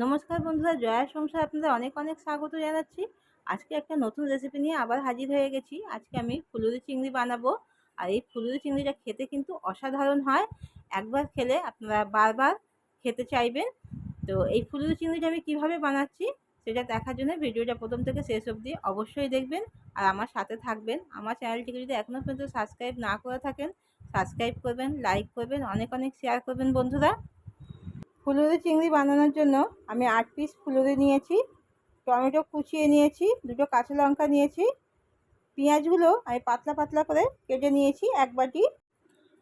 নমস্কার বন্ধুরা, জয়া সংসার আপনাদের অনেক অনেক স্বাগত জানাচ্ছি। আজকে একটা নতুন রেসিপি নিয়ে আবার হাজির হয়ে গেছি। আজকে আমি ফুলুরি চিংড়ি বানাবো। আর এই ফুলুরি চিংড়িটা খেতে কিন্তু অসাধারণ হয়। একবার খেলে আপনারা বারবার খেতে চাইবেন। তো এই ফুলুরি চিংড়িটা আমি কিভাবে বানাচ্ছি সেটা দেখার জন্য ভিডিওটা প্রথম থেকে শেষ অবধি অবশ্যই দেখবেন আর আমার সাথে থাকবেন। আমার চ্যানেলটিকে যদি এখনও পর্যন্ত সাবস্ক্রাইব না করে থাকেন, সাবস্ক্রাইব করবেন, লাইক করবেন, অনেক অনেক শেয়ার করবেন বন্ধুরা। ফুলুরি চিংড়ি বানানোর জন্য আমি 8 পিস ফুলুরি নিয়েছি, টমেটো কুচিয়ে নিয়েছি, দুটো কাঁচা লঙ্কা নিয়েছি, পেঁয়াজগুলো আমি পাতলা পাতলা করে কেটে নিয়েছি 1 বাটি।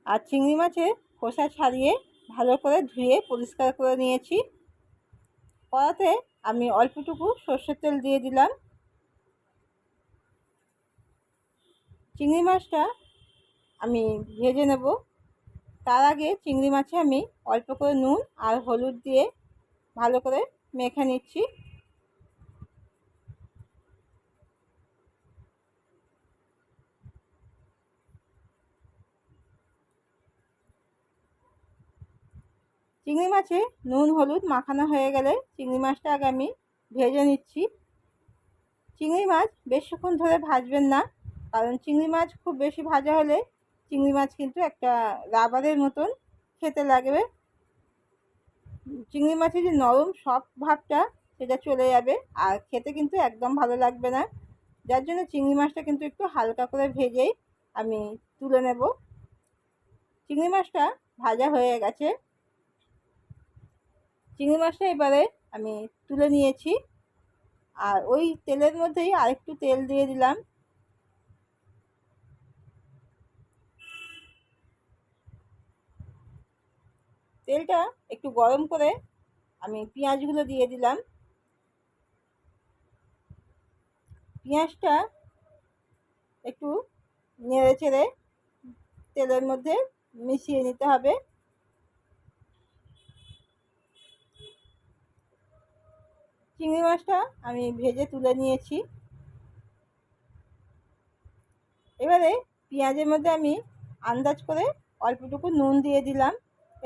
আর চিংড়ি মাছের খোসা ছাড়িয়ে ভালো করে ধুয়ে পরিষ্কার করে নিয়েছি। কড়াতে আমি অল্পটুকু সর্ষের তেল দিয়ে দিলাম। চিংড়ি মাছটা আমি ভেজে নেব। তার আগে চিংড়ি মাছে আমি অল্প করে নুন আর হলুদ দিয়ে ভালো করে মেখে নিচ্ছি। চিংড়ি মাছে নুন হলুদ মাখানো হয়ে গেলে চিংড়ি মাছটা আগে আমি ভেজে নিচ্ছি। চিংড়ি মাছ বেশিক্ষণ ধরে ভাজবেন না, কারণ চিংড়ি মাছ খুব বেশি ভাজা হলে চিংড়ি মাছ কিন্তু একটা রাবারের মতন খেতে লাগবে। চিংড়ি মাছের যে নরম সফট ভাবটা সেটা চলে যাবে আর খেতে কিন্তু একদম ভালো লাগবে না। যার জন্য চিংড়ি মাছটা কিন্তু একটু হালকা করে ভেজেই আমি তুলে নেব। চিংড়ি মাছটা ভাজা হয়ে গেছে। চিংড়ি মাছটা এবারে আমি তুলে নিয়েছি। আর ওই তেলের মধ্যেই আরেকটু তেল দিয়ে দিলাম। তেলটা একটু গরম করে আমি পেঁয়াজগুলো দিয়ে দিলাম। পেঁয়াজটা একটু নেড়ে চেড়ে তেলের মধ্যে মিশিয়ে নিতে হবে। চিংড়ি মাছটা আমি ভেজে তুলে নিয়েছি। এবারে পেঁয়াজের মধ্যে আমি আন্দাজ করে অল্পটুকু নুন দিয়ে দিলাম।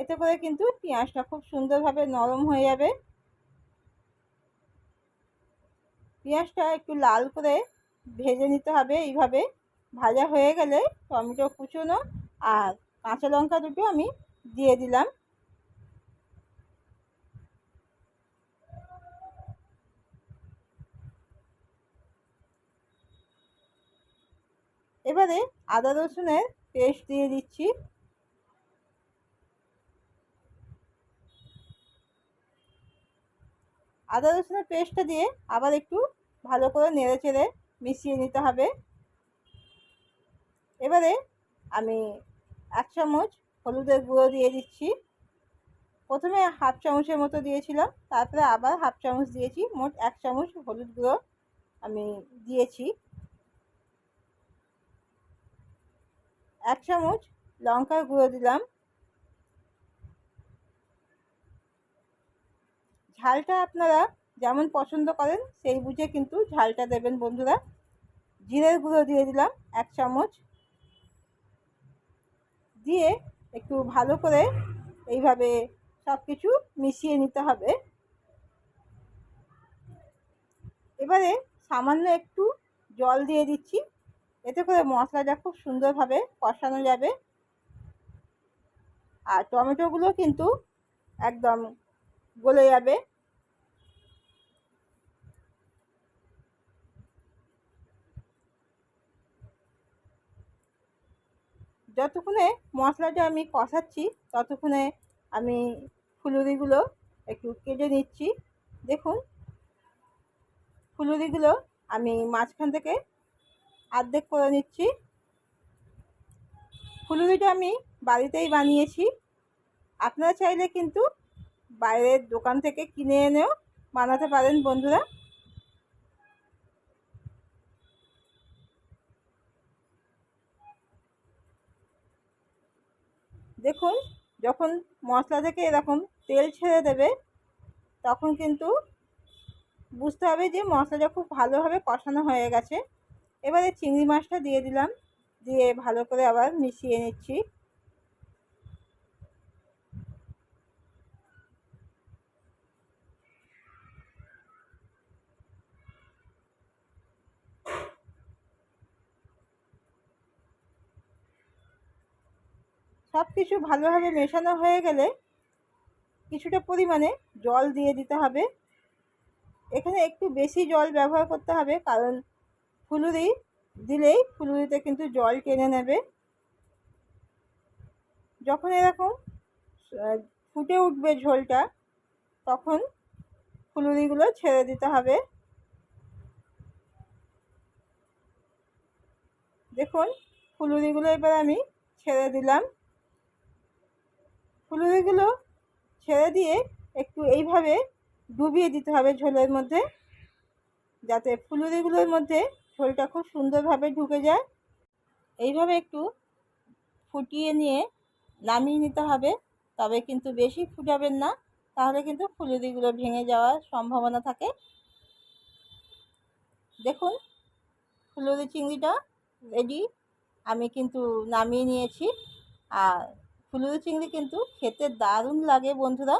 এতে করে কিন্তু পেঁয়াজটা খুব সুন্দরভাবে নরম হয়ে যাবে। পেঁয়াজটা একটু লাল করে ভেজে নিতে হবে। এইভাবে ভাজা হয়ে গেলে টমেটো কুচোনো আর কাঁচা লঙ্কা দুটো আমি দিয়ে দিলাম। এবারে আদা রসুনের পেস্ট দিয়ে দিচ্ছি। আদা রসুনের পেস্টটা দিয়ে আবার একটু ভালো করে নেড়ে চেড়ে মিশিয়ে নিতে হবে। এবারে আমি 1 চামচ হলুদের গুঁড়ো দিয়ে দিচ্ছি। প্রথমে 1/2 চামচের মতো দিয়েছিলাম, তারপরে আবার 1/2 চামচ দিয়েছি। মোট 1 চামচ হলুদ গুঁড়ো আমি দিয়েছি। 1 চামচ লঙ্কার গুঁড়ো দিলাম। ঝালটা আপনারা যেমন পছন্দ করেন সেই বুঝে কিন্তু ঝালটা দেবেন বন্ধুরা। জিরের গুঁড়ো দিয়ে দিলাম 1 চামচ। দিয়ে একটু ভালো করে এইভাবে সব কিছু মিশিয়ে নিতে হবে। এবারে সামান্য একটু জল দিয়ে দিচ্ছি, এতে করে মশলাটা খুব সুন্দরভাবে কষানো যাবে। আর টমেটোগুলো কিন্তু একদম গলে যাবে। যতক্ষণে মশলাটা আমি কষাচ্ছি ততক্ষণে আমি ফুলুরিগুলো একটু কেটে নিচ্ছি। দেখুন, ফুলুরিগুলো আমি মাঝখান থেকে অর্ধেক করে নিচ্ছি। ফুলুরিটা আমি বাড়িতেই বানিয়েছি। আপনারা চাইলে কিন্তু বাইরের দোকান থেকে কিনে এনেও বানাতে পারেন বন্ধুরা। দেখুন, যখন মশলা থেকে এরকম তেল ছেড়ে দেবে তখন কিন্তু বুঝতে হবে যে মশলাটা খুব ভালোভাবে কষানো হয়ে গেছে। এবারে চিংড়ি মাছটা দিয়ে দিলাম, দিয়ে ভালো করে আবার মিশিয়ে নিচ্ছি। সব কিছু ভালোভাবে মেশানো হয়ে গেলে কিছুটা পরিমাণে জল দিয়ে দিতে হবে। এখানে একটু বেশি জল ব্যবহার করতে হবে, কারণ ফুলুরি দিলেই ফুলুরিতে কিন্তু জল টেনে নেবে। যখন এরকম ফুটে উঠবে ঝোলটা, তখন ফুলুরিগুলো ছেড়ে দিতে হবে। দেখুন, ফুলুরিগুলো এবার আমি ছেড়ে দিলাম। ফুলুরিগুলো ছেড়ে দিয়ে একটু এইভাবে ডুবিয়ে দিতে হবে ঝোলের মধ্যে, যাতে ফুলুরিগুলোর মধ্যে ঝোলটা খুব সুন্দরভাবে ঢুকে যায়। এইভাবে একটু ফুটিয়ে নিয়ে নামিয়ে নিতে হবে, তবে কিন্তু বেশি ফুটাবেন না, তাহলে কিন্তু ফুলুরিগুলো ভেঙে যাওয়ার সম্ভাবনা থাকে। দেখুন, ফুলুরি চিংড়িটা রেডি, আমি কিন্তু নামিয়ে নিয়েছি। আর ফুলুরি চিংড়ি কিন্তু খেতে দারুণ লাগে বন্ধুরা।